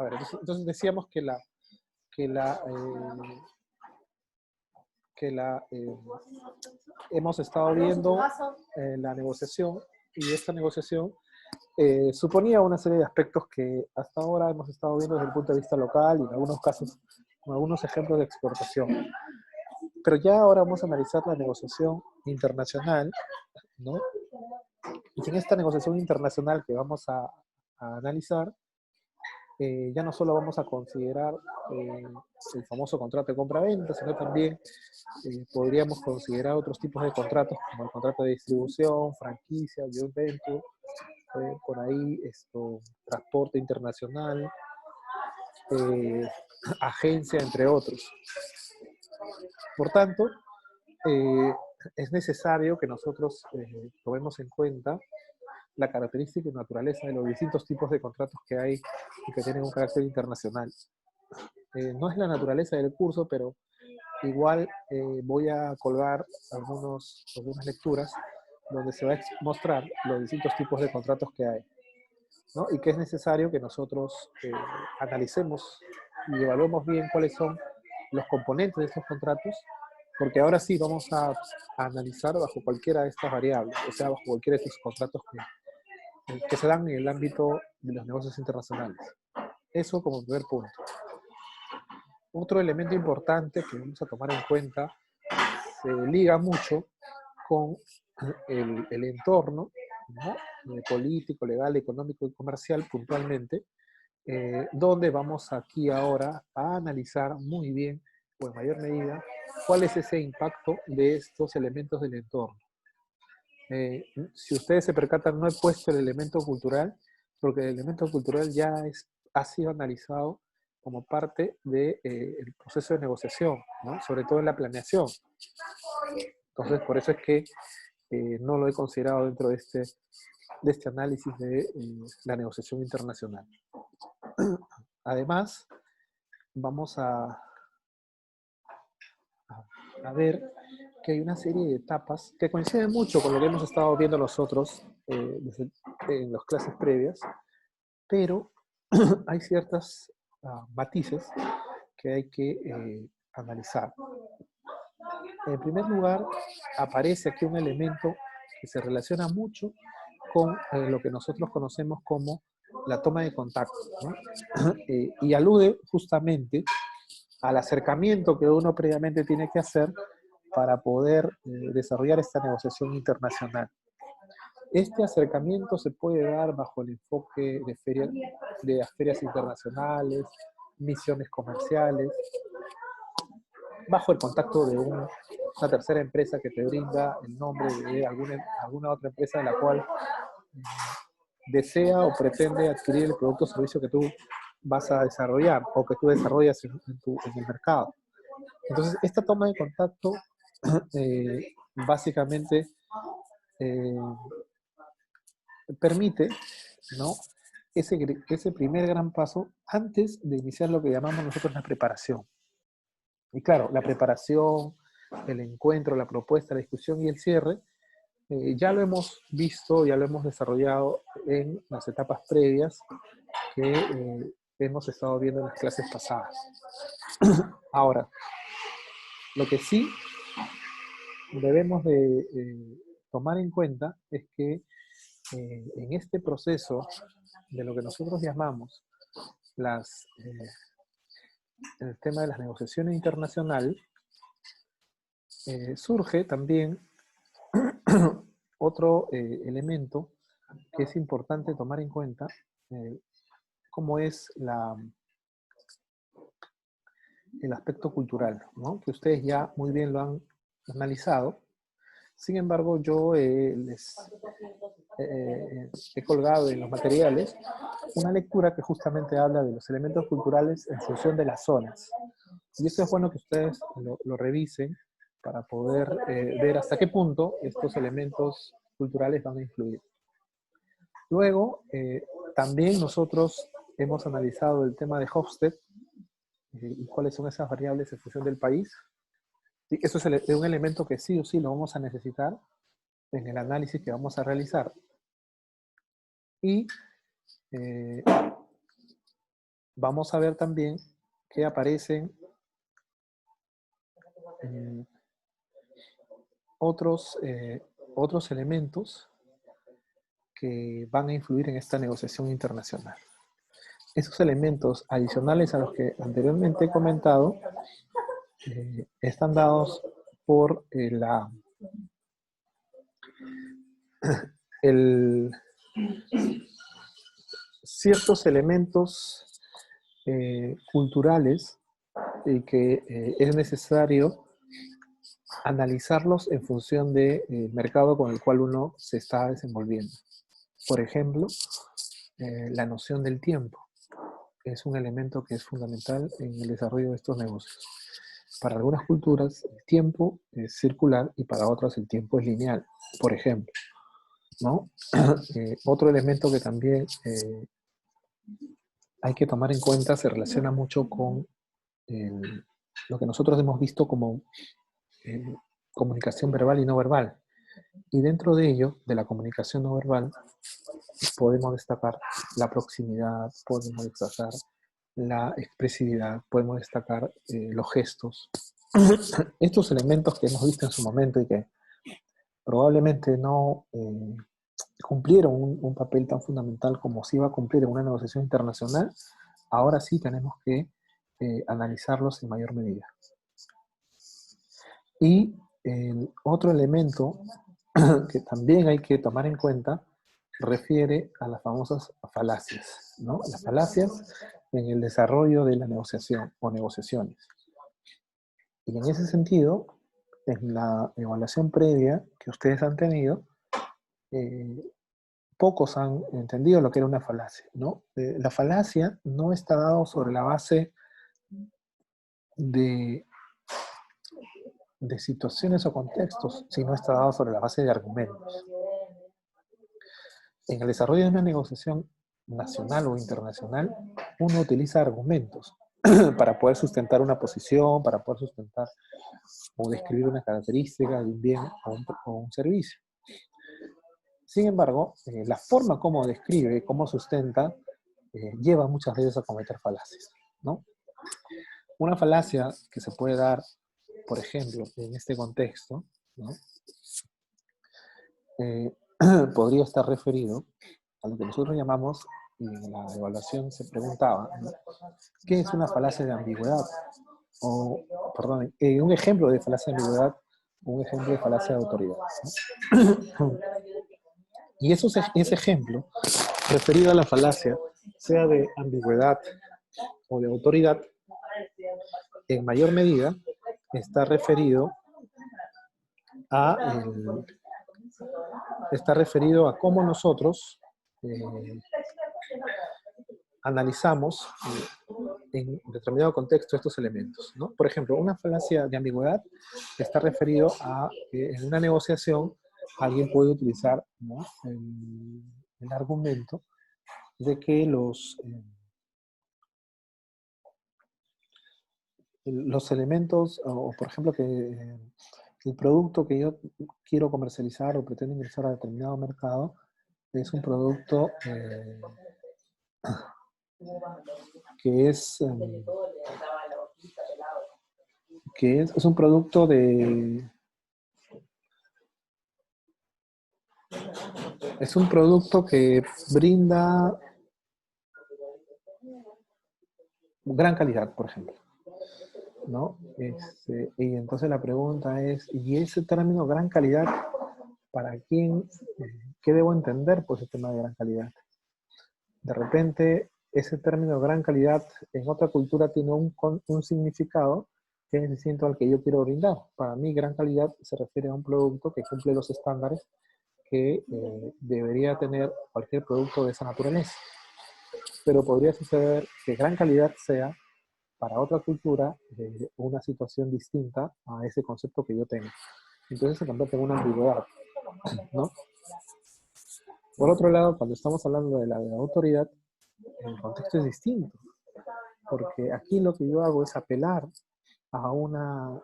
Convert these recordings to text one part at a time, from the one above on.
a ver, entonces decíamos que la, eh, hemos estado viendo la negociación, y esta negociación suponía una serie de aspectos que hasta ahora hemos estado viendo desde el punto de vista local y en algunos casos con algunos ejemplos de exportación. Pero ya ahora vamos a analizar la negociación internacional, ¿no? Y en esta negociación internacional que vamos a analizar, ya no solo vamos a considerar el famoso contrato de compra-venta, sino también podríamos considerar otros tipos de contratos, como el contrato de distribución, franquicia, joint venture, por ahí transporte internacional, agencia, entre otros. Por tanto, es necesario que nosotros tomemos en cuenta la característica y naturaleza de los distintos tipos de contratos que hay y que tienen un carácter internacional. No es la naturaleza del curso, pero igual voy a colgar algunas lecturas donde se va a mostrar los distintos tipos de contratos que hay, ¿no? Y que es necesario que nosotros analicemos y evaluemos bien cuáles son los componentes de estos contratos, porque ahora sí vamos a analizar bajo cualquiera de estas variables, o sea, bajo cualquiera de estos contratos que se dan en el ámbito de los negocios internacionales. Eso como primer punto. Otro elemento importante que vamos a tomar en cuenta se liga mucho con el entorno, ¿no? Político, legal, económico y comercial puntualmente, donde vamos aquí ahora a analizar muy bien, o en mayor medida, cuál es ese impacto de estos elementos del entorno. Si ustedes se percatan, no he puesto el elemento cultural, porque el elemento cultural ya ha sido analizado como parte del proceso de negociación, ¿no? Sobre todo en la planeación. Entonces, por eso es que no lo he considerado dentro de este análisis de la negociación internacional. Además, vamos a ver que hay una serie de etapas que coinciden mucho con lo que hemos estado viendo nosotros en las clases previas, pero hay ciertas matices que hay que analizar. En primer lugar, aparece aquí un elemento que se relaciona mucho con lo que nosotros conocemos como la toma de contacto, ¿no? Y alude justamente al acercamiento que uno previamente tiene que hacer para poder desarrollar esta negociación internacional. Este acercamiento se puede dar bajo el enfoque de las ferias internacionales, misiones comerciales, bajo el contacto de una tercera empresa que te brinda el nombre de alguna otra empresa de la cual desea o pretende adquirir el producto o servicio que tú vas a desarrollar o que tú desarrollas en el mercado. Entonces, esta toma de contacto básicamente permite, ¿no?, ese primer gran paso antes de iniciar lo que llamamos nosotros la preparación. Y claro, la preparación, el encuentro, la propuesta, la discusión y el cierre, ya lo hemos visto, ya lo hemos desarrollado en las etapas previas que hemos estado viendo en las clases pasadas. Ahora, lo que sí debemos de tomar en cuenta es que en este proceso de lo que nosotros llamamos el tema de las negociaciones internacionales, surge también otro elemento que es importante tomar en cuenta, como es el aspecto cultural, ¿no?, que ustedes ya muy bien lo han analizado. Sin embargo, yo les he colgado en los materiales una lectura que justamente habla de los elementos culturales en función de las zonas. Y eso es bueno que ustedes lo revisen para poder ver hasta qué punto estos elementos culturales van a influir. Luego, también nosotros hemos analizado el tema de Hofstede y cuáles son esas variables en función del país. Y eso es un elemento que sí o sí lo vamos a necesitar en el análisis que vamos a realizar. Y vamos a ver también que aparecen otros elementos que van a influir en esta negociación internacional. Esos elementos adicionales a los que anteriormente he comentado están dados por ciertos elementos culturales y que es necesario analizarlos en función del mercado con el cual uno se está desenvolviendo. Por ejemplo, la noción del tiempo es un elemento que es fundamental en el desarrollo de estos negocios. Para algunas culturas el tiempo es circular y para otras el tiempo es lineal, por ejemplo, ¿no? Otro elemento que también hay que tomar en cuenta se relaciona mucho con lo que nosotros hemos visto como comunicación verbal y no verbal. Y dentro de ello, de la comunicación no verbal, podemos destacar la proximidad, podemos destacar la expresividad, podemos destacar los gestos. Estos elementos que hemos visto en su momento y que probablemente no cumplieron un papel tan fundamental como si iba a cumplir en una negociación internacional, ahora sí tenemos que analizarlos en mayor medida. Y otro elemento que también hay que tomar en cuenta refiere a las famosas falacias, ¿no? Las falacias en el desarrollo de la negociación o negociaciones. Y en ese sentido, en la evaluación previa que ustedes han tenido, pocos han entendido lo que era una falacia, ¿no? La falacia no está dado sobre la base de situaciones o contextos, sino está dado sobre la base de argumentos. En el desarrollo de una negociación nacional o internacional, uno utiliza argumentos para poder sustentar una posición, para poder sustentar o describir una característica de un bien o un servicio. Sin embargo, la forma como describe, cómo sustenta, lleva muchas veces a cometer falacias, ¿no? Una falacia que se puede dar, por ejemplo, en este contexto, ¿no? Podría estar referido a lo que nosotros llamamos, y en la evaluación se preguntaba, ¿no? ¿Qué es una falacia de ambigüedad? O, perdón, un ejemplo de falacia de ambigüedad, un ejemplo de falacia de autoridad, ¿no? Y ese ejemplo, referido a la falacia, sea de ambigüedad o de autoridad, en mayor medida está referido a cómo nosotros analizamos en determinado contexto estos elementos, ¿no? Por ejemplo, una falacia de ambigüedad está referido a que en una negociación alguien puede utilizar, ¿no?, el argumento de que los elementos, o por ejemplo, que el producto que yo quiero comercializar o pretendo ingresar a determinado mercado es un producto que es un producto es un producto que brinda gran calidad, por ejemplo, ¿no? Y entonces la pregunta es, ¿y ese término gran calidad, para quién, qué debo entender por ese tema de gran calidad? De repente, ese término gran calidad en otra cultura tiene un significado que es distinto al que yo quiero brindar. Para mí, gran calidad se refiere a un producto que cumple los estándares que debería tener cualquier producto de esa naturaleza. Pero podría suceder que gran calidad sea para otra cultura una situación distinta a ese concepto que yo tengo. Entonces se convierte en una ambigüedad, ¿no? Por otro lado, cuando estamos hablando de la autoridad, el contexto es distinto, porque aquí lo que yo hago es apelar a una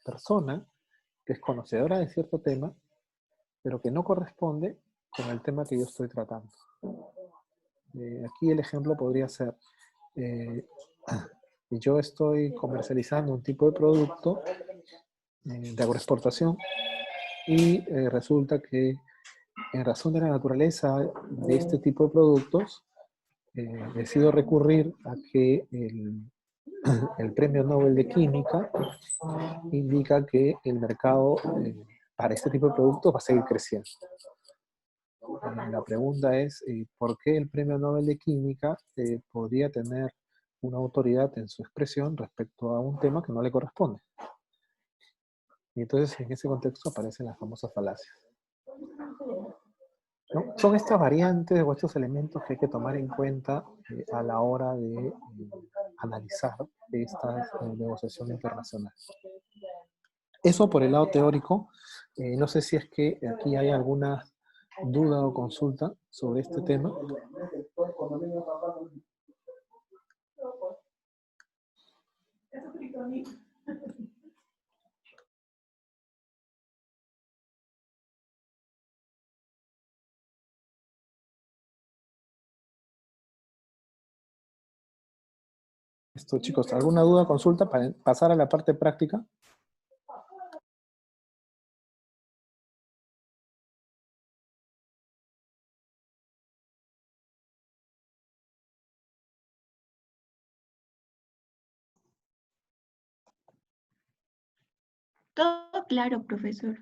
persona que es conocedora de cierto tema, pero que no corresponde con el tema que yo estoy tratando. Aquí el ejemplo podría ser, y yo estoy comercializando un tipo de producto de agroexportación y resulta que en razón de la naturaleza de este tipo de productos, decido recurrir a que el Premio Nobel de Química indica que el mercado para este tipo de productos va a seguir creciendo. La pregunta es, ¿por qué el Premio Nobel de Química podría tener una autoridad en su expresión respecto a un tema que no le corresponde? Y entonces en ese contexto aparecen las famosas falacias, ¿no? Son estas variantes o estos elementos que hay que tomar en cuenta a la hora de analizar estas negociaciones internacionales. Eso por el lado teórico. No sé si es que aquí hay alguna duda o consulta sobre este tema. Esto, chicos, ¿alguna duda o consulta para pasar a la parte práctica? Todo claro, profesor.